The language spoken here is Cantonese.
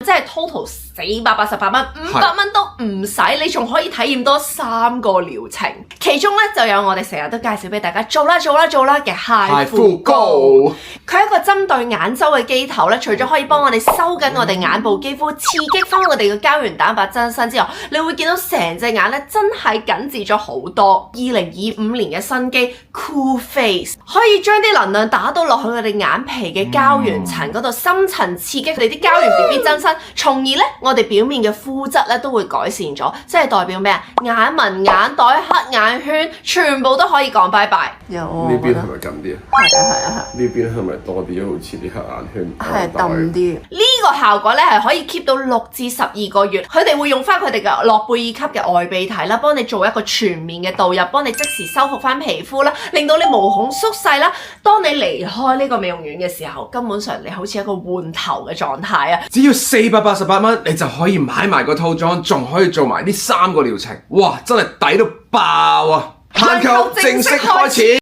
即係 total488蚊，500蚊都唔使，你仲可以體驗多3個療程。其中咧就有我哋成日都介紹俾大家做啦嘅皚膚膏，佢係一個針對眼周嘅機頭咧，除咗可以幫我哋收緊我哋眼部肌膚，刺激翻我哋嘅膠原蛋白增生之後，你會見到成隻眼咧真係緊緻咗好多。2025年嘅新機 Cool Face 可以將啲能量打到落去我哋眼皮嘅膠原層嗰度，深層刺激你啲膠原 BB 增生，從而咧我哋表面嘅膚質咧都會改善咗，即係代表咩啊？眼紋、眼袋、黑眼圈全部都可以講拜拜。呢邊係咪近啲啊？係。呢邊係咪多啲？好似啲黑眼圈係揼啲。呢個效果咧係可以 keep 到6至12個月。佢哋會用翻佢哋嘅諾貝爾級嘅外鼻體啦，幫你做一個全面嘅導入，幫你即時修復翻皮膚啦，令到你毛孔縮細啦。當你離開呢個美容院嘅時候，根本上你好似一個換頭嘅狀態啊！只要488蚊，你就可以買埋個套裝，仲可以做埋呢3個療程，哇！真係抵到爆啊！限購正式開始。